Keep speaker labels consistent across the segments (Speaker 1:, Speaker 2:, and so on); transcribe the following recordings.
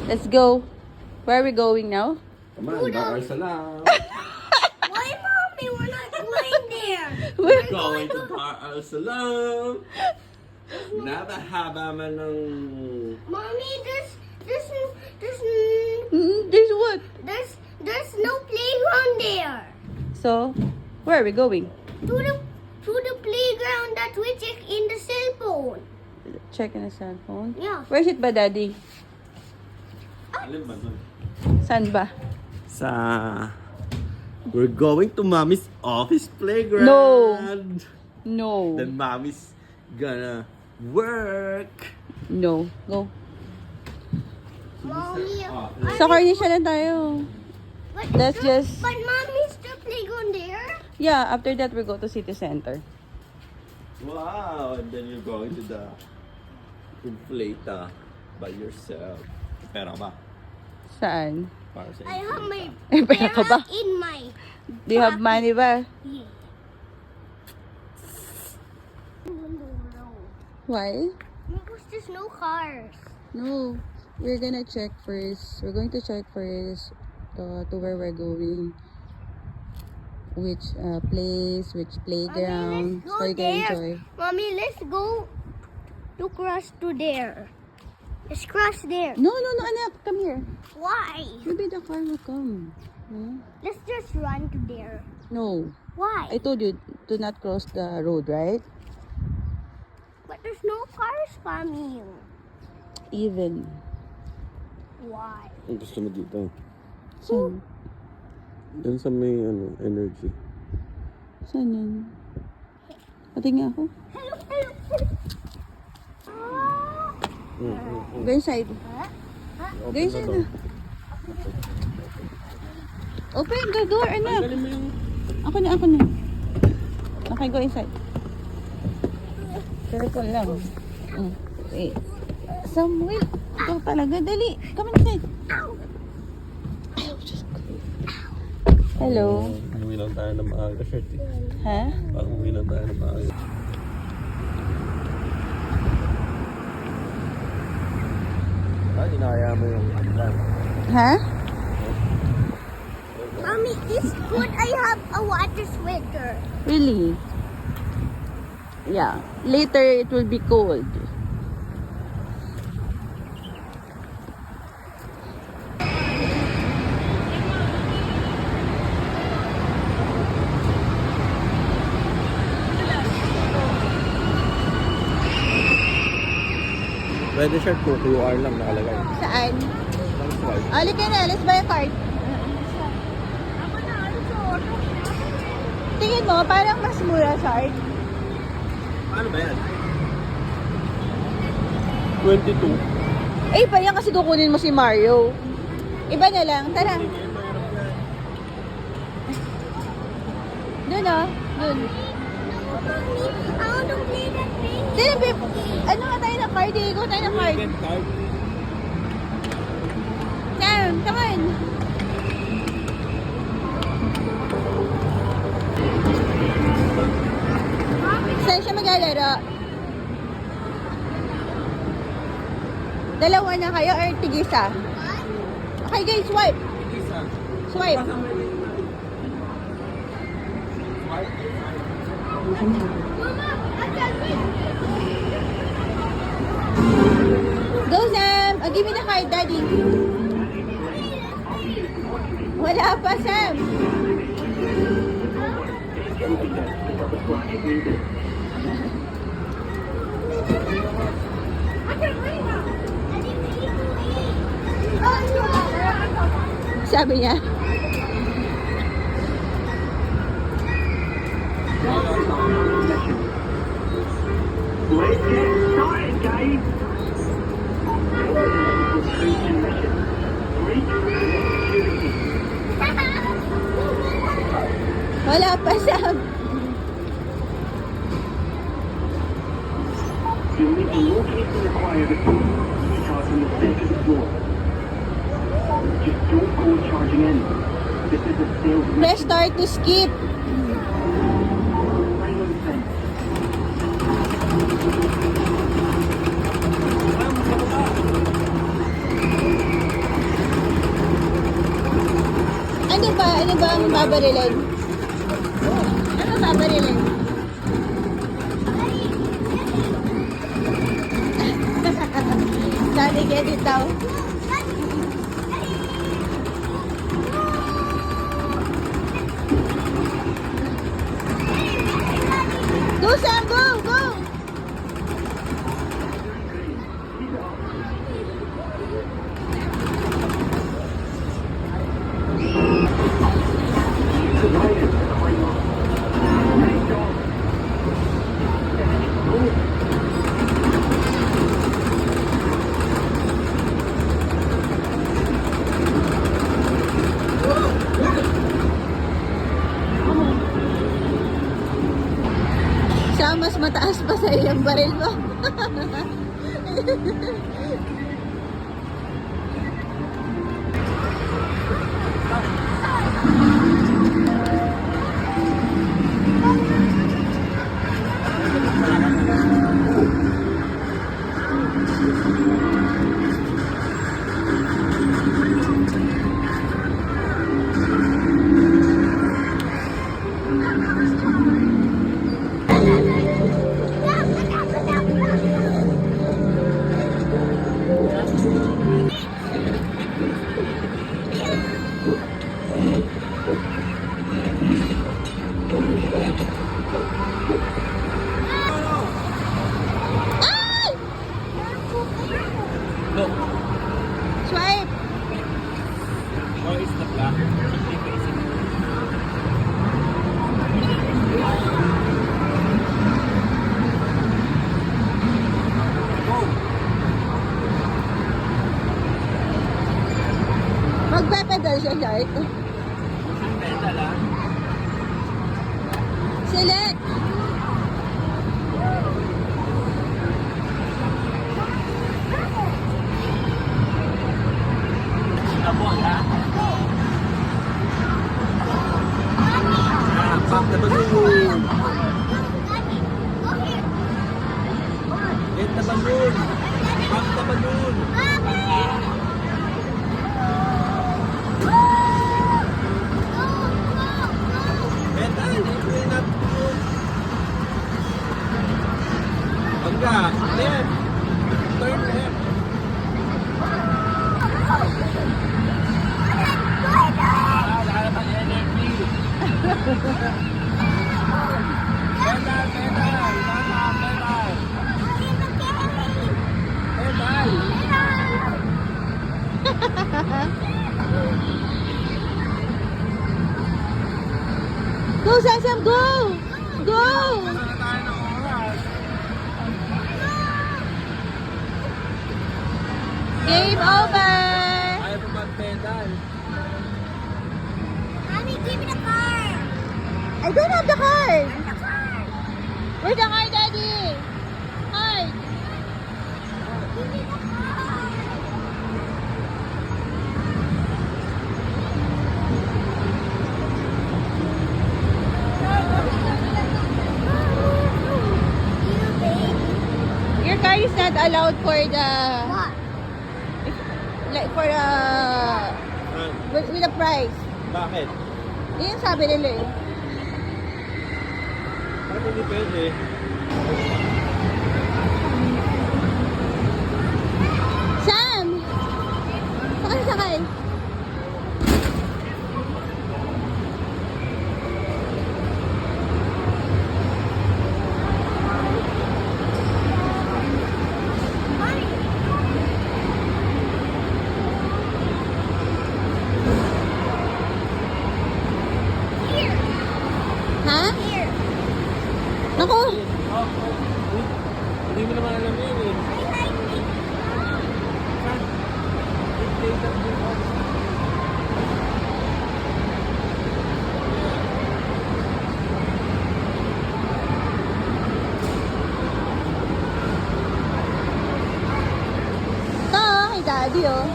Speaker 1: Let's go. Where are we going now?
Speaker 2: Come on, Dar es Salaam.
Speaker 3: Why, Mommy? We're not going there.
Speaker 1: We're
Speaker 2: Going to Dar es Salaam. Napahaba man ng...
Speaker 3: Mommy, there's
Speaker 1: There's what?
Speaker 3: there's no playground there.
Speaker 1: So, where are we going?
Speaker 3: To the playground that we check in the cell phone.
Speaker 1: Check in the cell phone.
Speaker 3: Yeah.
Speaker 1: Where's it ba, Daddy?
Speaker 2: Alin ba nun?
Speaker 1: Saan ba?
Speaker 2: Sa... We're going to Mommy's office playground.
Speaker 1: No.
Speaker 2: Then Mommy's gonna work.
Speaker 1: No. Go.
Speaker 3: Mommy,
Speaker 1: Sa Carnation na tayo. Let's just...
Speaker 3: But Mommy's the playground there.
Speaker 1: Yeah, after that, we go to City Center.
Speaker 2: Wow! And then you're going to the inflator by yourself. Pera ba?
Speaker 1: Saan?
Speaker 2: Para sa
Speaker 3: I have my
Speaker 1: Eh, pera ka ba?
Speaker 3: in my
Speaker 1: Do you have money ba?
Speaker 3: yeah.
Speaker 1: Why?
Speaker 3: Because there's no cars.
Speaker 1: No. We're gonna check first. We're going to check first to where we're going. Which place, which playground.
Speaker 3: Mommy,
Speaker 1: So you
Speaker 3: let's go
Speaker 1: can
Speaker 3: there.
Speaker 1: enjoy.
Speaker 3: Mommy, let's go to cross to there. Let's cross there.
Speaker 1: No, anak. Come here.
Speaker 3: Why?
Speaker 1: Maybe the car will come. No?
Speaker 3: Let's just run to there.
Speaker 1: No.
Speaker 3: Why?
Speaker 1: I told you to not cross the road, right?
Speaker 3: But there's no cars coming.
Speaker 1: Even.
Speaker 3: Why?
Speaker 2: Ang gusto mo dito?
Speaker 1: Saan?
Speaker 2: Yan sa may energy.
Speaker 1: Saan yan? Patingin ako.
Speaker 3: Hello, hello, hello.
Speaker 1: Go inside. Go inside na. Open the door, anak.
Speaker 2: Tanggalin mo yung...
Speaker 1: Ako na. Okay, go inside. Careful lang. Wait. Samuel, ikaw talaga. Dali. Come inside. Ayaw, Diyos ko. Hello.
Speaker 2: Umuwi lang tayo na maaga, shirt eh.
Speaker 1: Ha?
Speaker 2: Parang umuwi lang tayo na maaga. Inaya mo yung van.
Speaker 1: Ha?
Speaker 3: Mommy, it's good I have a water sweater.
Speaker 1: Really? Yeah. Later, it will be cold.
Speaker 2: Pwede shirt ko, QR lang nakalagay.
Speaker 1: Saan?
Speaker 2: Lang swipe.
Speaker 1: Ali ka na. Let's buy a card. Tingin mo, parang mas mura, Shard.
Speaker 2: Ano ba yan? 22.
Speaker 1: Eh, iba yan kasi kukunin mo si Mario. Iba na lang. Tara. Doon oh. Doon.
Speaker 3: Mommy, I want to play that thing.
Speaker 1: Sige, babe. Ano nga tayo na card? Hindi ko tayo na card.
Speaker 2: Card.
Speaker 1: Sam, come on. Saan siya maglalaro? Dalawa na kayo or tigisa? Okay guys, swipe. Swipe. Go Sam! Oh, give me the card, Daddy. Wala pa, Sam. Sabi niya.
Speaker 4: Let's get started, guys.
Speaker 1: Wala pa, Sam.
Speaker 4: You need to locate the required charge on the second floor. Just don't go charging in. This is a sales
Speaker 1: Press start to skip.
Speaker 4: silent thing.
Speaker 1: Anong babarilin? Anong babarilin? Daddy, get it daw. Go, Sam! Go! Go! Siya, mas mataas pa sa iyong baril mo.
Speaker 2: Look.
Speaker 1: Swipe!
Speaker 2: Oh, it's the black. Keep facing.
Speaker 1: Magpe-pedal siya, Shark.
Speaker 2: Ang pedal ah.
Speaker 1: Select!
Speaker 2: Abot ha. Pop the balloon. Get the balloon. Pop the balloon. Pedal. Clean up. Pagka. Left. Turn left. Wala pang energy. Pedal, pedal. Tama, pedal. Pedal.
Speaker 1: Go, Sasam! Go! Go!
Speaker 2: Wala na tayo ng oras.
Speaker 1: Game over!
Speaker 2: Ayaw mo mag-pedal.
Speaker 3: Mommy, give me the car.
Speaker 1: I don't have the card!
Speaker 3: The car.
Speaker 1: Where's the card, Daddy? Card!
Speaker 3: Give me the car. You baby.
Speaker 1: Your car is not allowed for the...
Speaker 3: What?
Speaker 1: Like, for the... With a price.
Speaker 2: Bakit?
Speaker 1: Yun yung sabi nila eh.
Speaker 2: Bakit hindi pwede?
Speaker 1: Sam! Saan sakay? Ha?
Speaker 3: Here.
Speaker 1: Naku!
Speaker 2: Hindi mo naman alam yun eh.
Speaker 1: Ito, kay Daddy oh.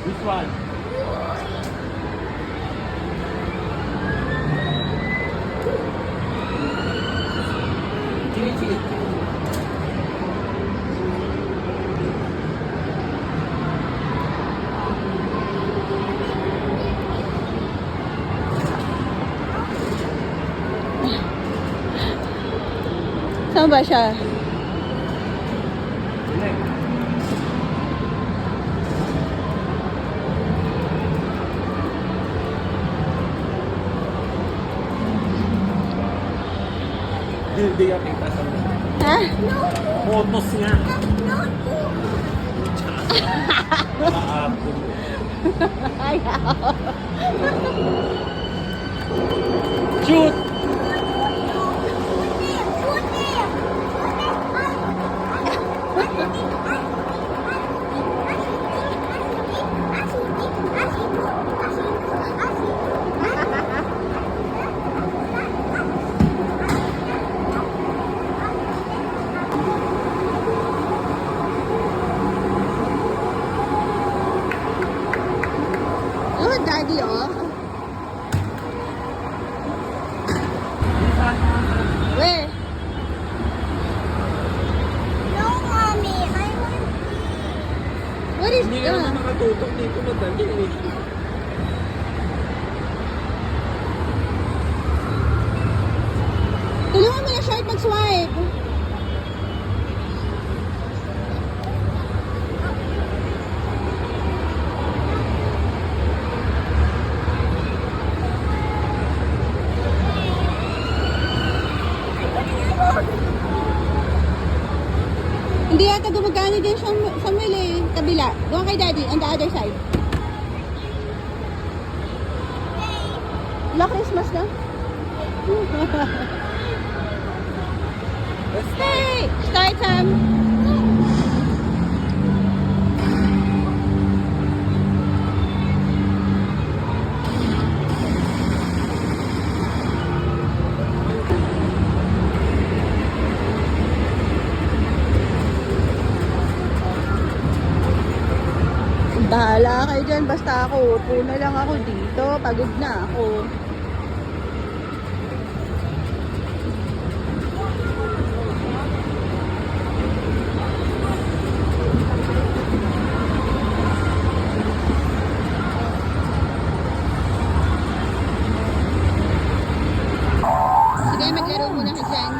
Speaker 2: Which one? Sige, sige.
Speaker 1: ba siya?
Speaker 2: Hindi ka kita sa
Speaker 1: Ha?
Speaker 2: photos nga.
Speaker 3: Notebook.
Speaker 2: Maapon.
Speaker 1: Ayaw.
Speaker 2: Shoot!
Speaker 1: Oh, daddy, oh. Where?
Speaker 3: No, mommy. I want
Speaker 1: What is
Speaker 2: Hindi ka naman
Speaker 1: that?
Speaker 2: nakatutok dito, madali eh.
Speaker 1: Tulungan mo na siya at mag-swipe. Hindi yata gumagana din siya, Samuel eh. Kabila. Doon kay daddy, on the other side. Wala Christmas na? Hey! Start, Sam! Bahala kayo dyan, basta ako, upo na lang ako dito, pagod na ako. Sige, maglaro muna ka dyan.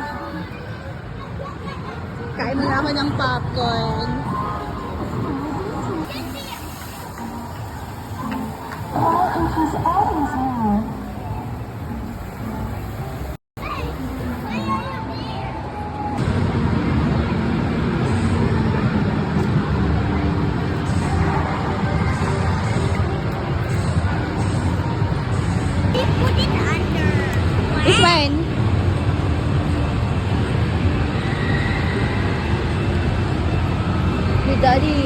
Speaker 1: Kain muna ako ng popcorn.
Speaker 3: put it under.
Speaker 1: This one. Hey, daddy.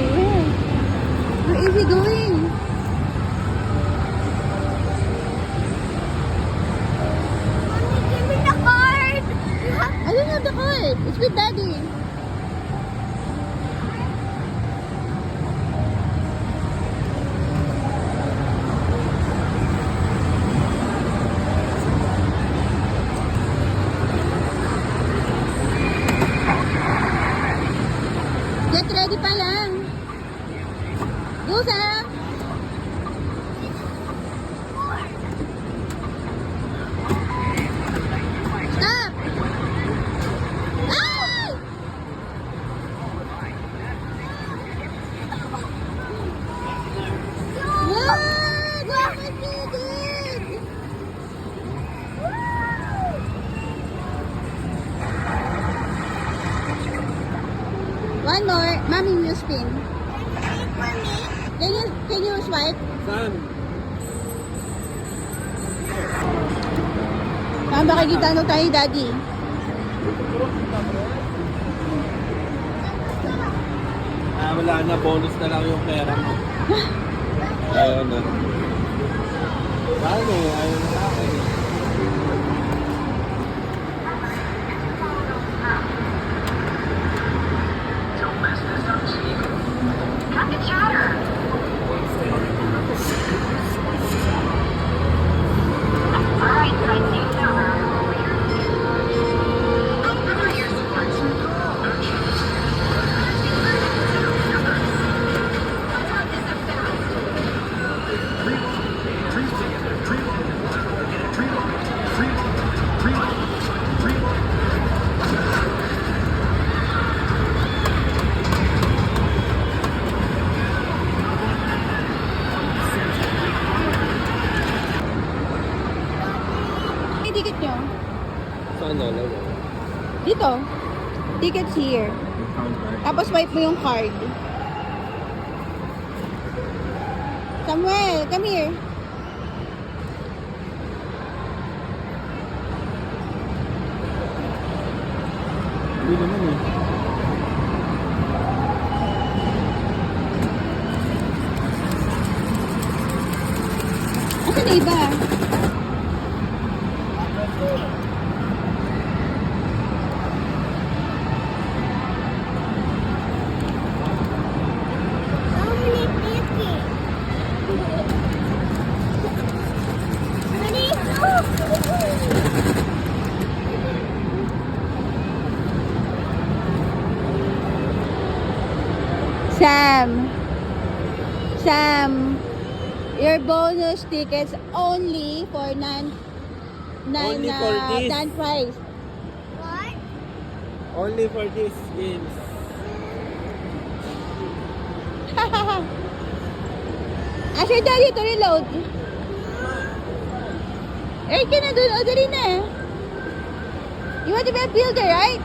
Speaker 1: Where is he going?
Speaker 3: Mommy, give me the card.
Speaker 1: I don't have the card. It's with daddy. Get ready pa lang. Go, Sam. Stop. Ay! What? What did you do? One more. Mommy, you spin. Can you swipe?
Speaker 2: Saan?
Speaker 1: Baka kita ano tayo, daddy.
Speaker 2: Wala na, bonus na lang yung pera mo. Ayaw na. Paano? Ayaw na akin.
Speaker 1: Tickets here. Tapos swipe mo yung card. Samuel, come here.
Speaker 2: Hindi naman eh.
Speaker 1: Asan na iba?
Speaker 3: How many tickets? Ready?
Speaker 1: Sam, your bonus tickets only for
Speaker 2: Only for this.
Speaker 1: non-price.
Speaker 3: What?
Speaker 2: Only for this games.
Speaker 1: Ask your daddy to reload. Right ka na dun, o dali na. You want to be a builder, right?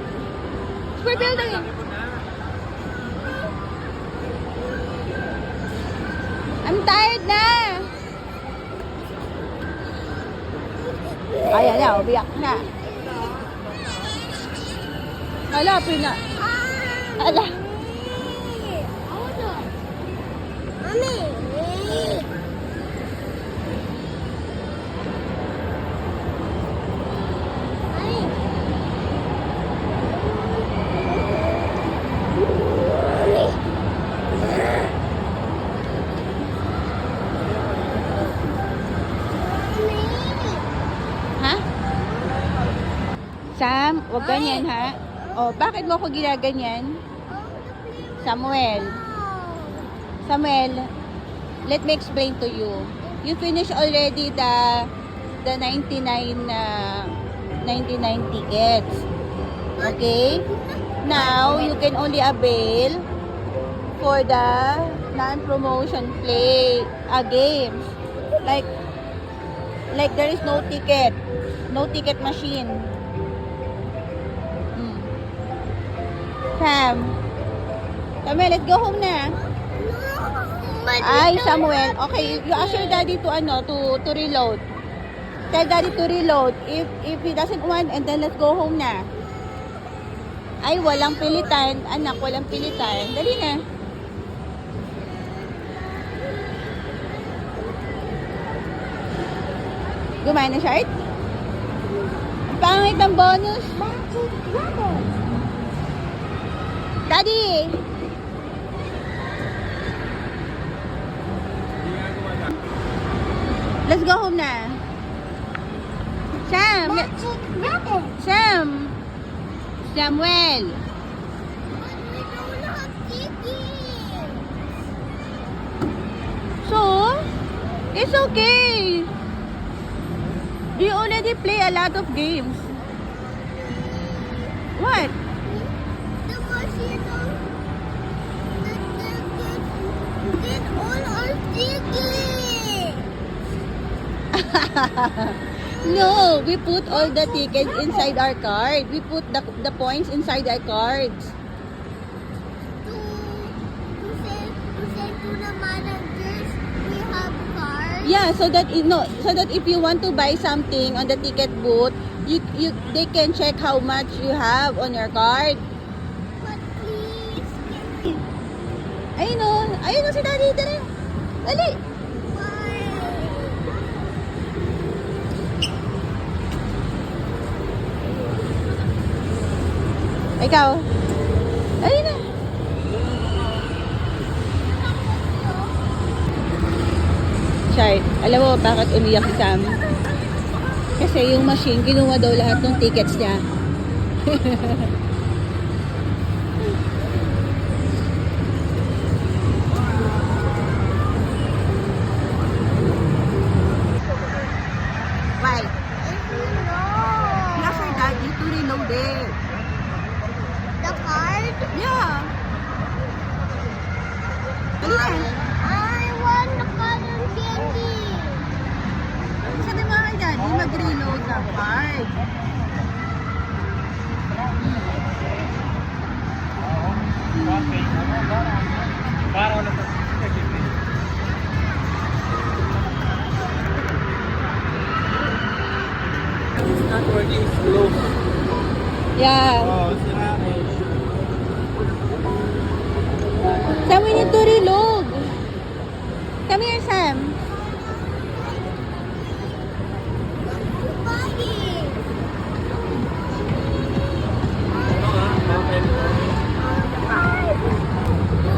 Speaker 1: Super builder. I'm tired na. Ayan na, umiyak na. Hala, pina. Hala.
Speaker 3: Mommy.
Speaker 1: Ha? Sam, wag ganyan ha. Oh, bakit mo ako ginaganyan? Samuel. Samuel, let me explain to you. You finished already the 99 tickets. Okay? Now, you can only avail for the non-promotion play games. Like there is no ticket. No ticket machine. Sam. Samuel, let's go home na. Ay, Samuel. Okay, you ask your daddy to reload. Tell daddy to reload. If he doesn't want, and then let's go home na. Ay, walang pilitan. Anak, walang pilitan. Dali na. Gumana siya, right? Ang pangit ng bonus. Daddy! Let's go home na. Sam! Sam! Samuel! So, it's okay. You already play a lot of games. What?
Speaker 3: The machine get all our tickets.
Speaker 1: No, we put all the tickets inside our card. We put the points inside our cards.
Speaker 3: To say to the managers we have cards.
Speaker 1: Yeah, so that if you want to buy something on the ticket booth, they can check how much you have on your card.
Speaker 3: But please,
Speaker 1: Ayun o si Daddy. Dali. Dali.
Speaker 3: why?
Speaker 1: Ikaw. Ayun na. Chart, alam mo bakit umiyak si Sam? Kasi yung machine, kinuha daw lahat ng tickets niya. Why? You ask your daddy to reload it.
Speaker 3: The card?
Speaker 1: Yeah. Dali na.
Speaker 3: I want the cotton candy.
Speaker 1: Sabi mo kay daddy, mag-reload ng card.
Speaker 2: It's not working slow.
Speaker 1: Yeah.
Speaker 2: Oh, sira eh.
Speaker 1: Sam, we need to reload. Come here, Sam.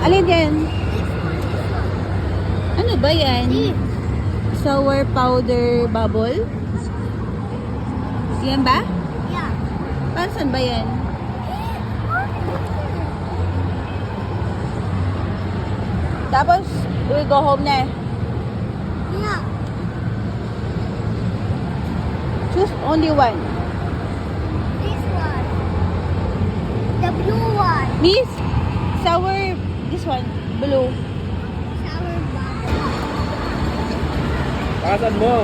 Speaker 1: Alin yan? Ano ba yan? Sour powder bubble? Yan ba?
Speaker 3: Yeah.
Speaker 1: Para saan ba yan? Tapos, we go home na.
Speaker 3: Yeah.
Speaker 1: Choose only one.
Speaker 3: This one. The blue one.
Speaker 1: Miss, sour, this one, blue.
Speaker 3: Sour bubble.
Speaker 2: Pakasan mo.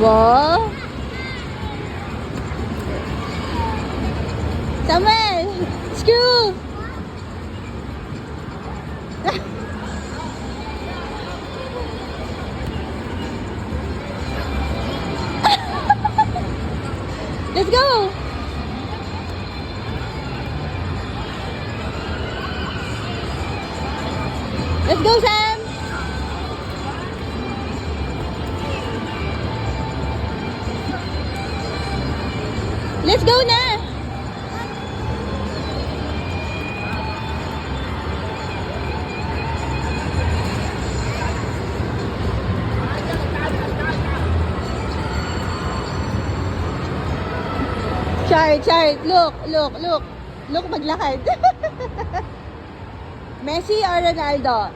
Speaker 1: Wow. Samuel, screw. Let's go. Let's go, Sam. Let's go na. Chart, look. Look, maglakad. Messi or Ronaldo?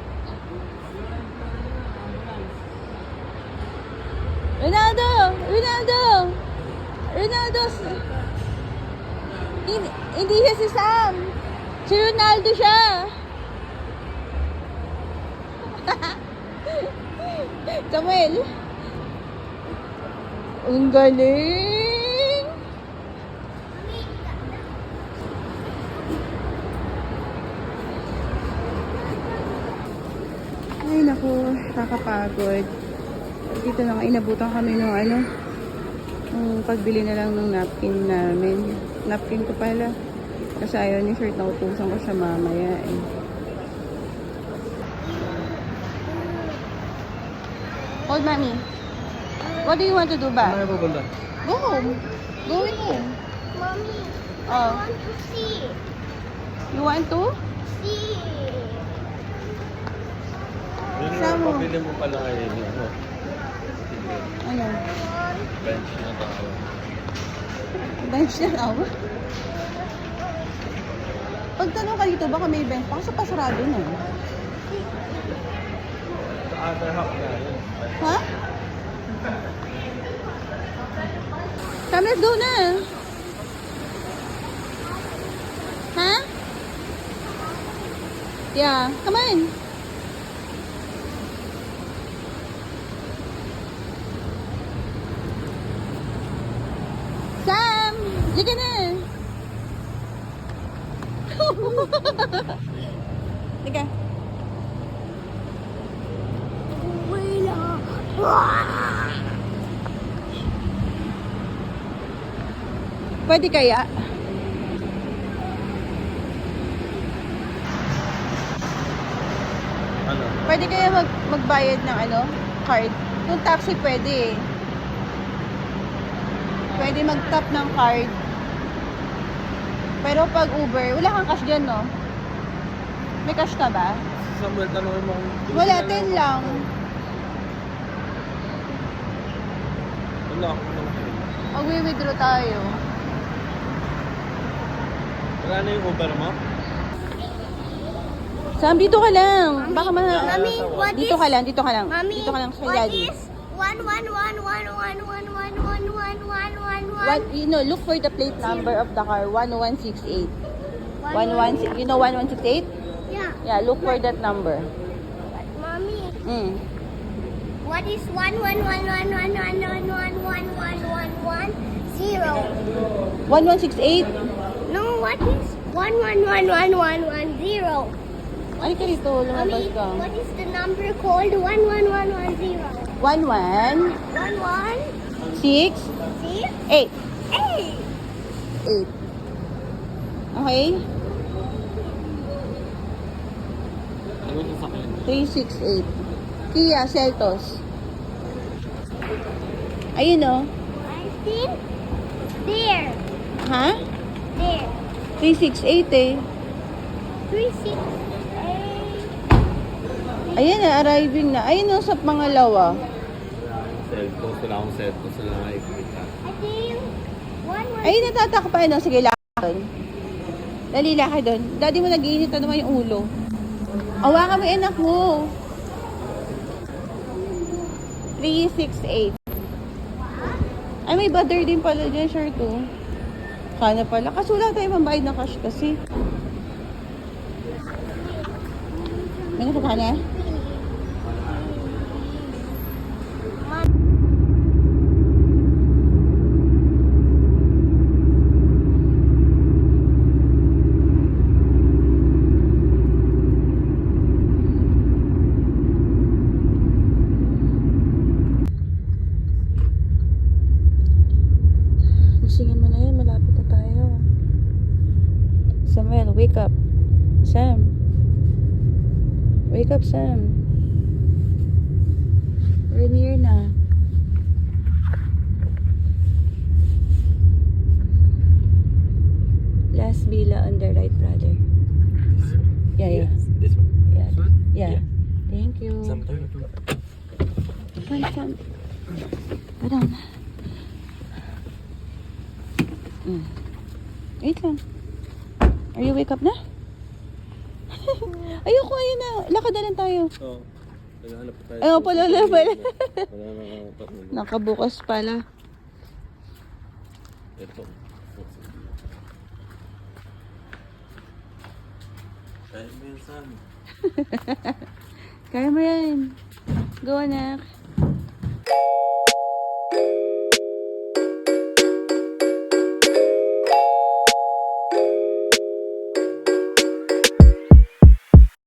Speaker 1: Ronaldo. Hindi siya si Sam. Si Ronaldo siya. Samuel. Ang galing. Ay, naku, kakapagod. Dito na nga, inabutan kami ng pagbili na lang ng napkin namin. Napkin ko pala. Kasi ayaw ni shirt, nautusan ko siya mamaya eh. Hold, Mami. What do you want to do ba?
Speaker 2: Ano pupunta?
Speaker 1: Go home. Go in home.
Speaker 3: Mommy,
Speaker 1: Oh.
Speaker 3: I want to see.
Speaker 1: You want to?
Speaker 3: See.
Speaker 2: Yun
Speaker 1: Saan
Speaker 2: yung
Speaker 1: mo?
Speaker 2: pabili mo pala ngayon. Ano?
Speaker 1: Ano?
Speaker 2: Bench na tao.
Speaker 1: Bench na raw. Pagtanong ka dito, baka may bench pa. Kasi pasarado na.
Speaker 2: Sa other half na yun.
Speaker 1: Ha? Come, let's go na. Ha? Yeah, come on. Sam, liga na. Liga. Pwede kaya?
Speaker 2: Ano?
Speaker 1: Pwede kaya magbayad ng card? Yung taxi pwede eh. Pwede mag-tap ng card. Pero pag Uber, wala kang cash dyan, no? May cash na ba?
Speaker 2: Samuel, tanongin mo kung...
Speaker 1: Wala, 10 lang.
Speaker 2: Wala ako naman.
Speaker 1: Mag-withdraw tayo.
Speaker 2: Wala na yung Uber mo?
Speaker 1: Sam, dito ka lang. Baka
Speaker 3: Mommy, what
Speaker 1: Dito
Speaker 3: is?
Speaker 1: ka lang, dito ka lang.
Speaker 3: Mommy,
Speaker 1: Dito ka lang sa
Speaker 3: what
Speaker 1: daddy.
Speaker 3: is 11111111111?
Speaker 1: Look for the plate number of the car, 1168. 11, you know 1168?
Speaker 3: Yeah.
Speaker 1: Yeah, look for that number.
Speaker 3: Mommy,
Speaker 1: Mm.
Speaker 3: what is 1111111111110?
Speaker 1: 1168?
Speaker 3: No, what is 11111110?
Speaker 1: Ano ka dito? Lumabas
Speaker 3: Mommy,
Speaker 1: ka.
Speaker 3: what is the number called 11110?
Speaker 1: 11,
Speaker 3: 11
Speaker 1: 6,
Speaker 3: 6
Speaker 1: 8.
Speaker 3: 8.
Speaker 1: 8. Okay?
Speaker 2: Ano sa sakyan?
Speaker 1: 368. Kia Seltos. Ayun o.
Speaker 3: I think there.
Speaker 1: Ha?
Speaker 3: There.
Speaker 1: 368 eh.
Speaker 3: 368.
Speaker 1: Ayan na, arriving na. Ayun o sa pangalawa.
Speaker 2: Wala akong cellphone. Wala akong nakikita.
Speaker 3: I think 11.
Speaker 1: Ayun, natatakpan na. Sige, lakad. Dali, lakad doon. Daddy mo nag-iinit na naman yung ulo. Awakan mo yung anak mo. 368. Ay, may butter din pala dyan, shirt oh. Sana pala. Kasi wala tayo mambayad na cash kasi. May nasa ka na? Gisingin mo na yun, malapit na tayo. Samuel, wake up. Sam. Wake up, Sam. We're near na. Last bila on the right, brother. Yeah, yeah.
Speaker 2: This one?
Speaker 1: Yeah.
Speaker 2: This one?
Speaker 1: Yeah. Thank you.
Speaker 2: Sometimes.
Speaker 1: Come, come. Go down. Wait lang. Are you wake up na? Ayoko, ayun na. Lakad na lang tayo.
Speaker 2: Oo. Naghahanap pa tayo.
Speaker 1: Ayun pala, wala pala.
Speaker 2: Wala na.
Speaker 1: Nakabukas pala.
Speaker 2: Ito. Kaya mo yan, Sam.
Speaker 1: Kaya mo yan. Go, anak.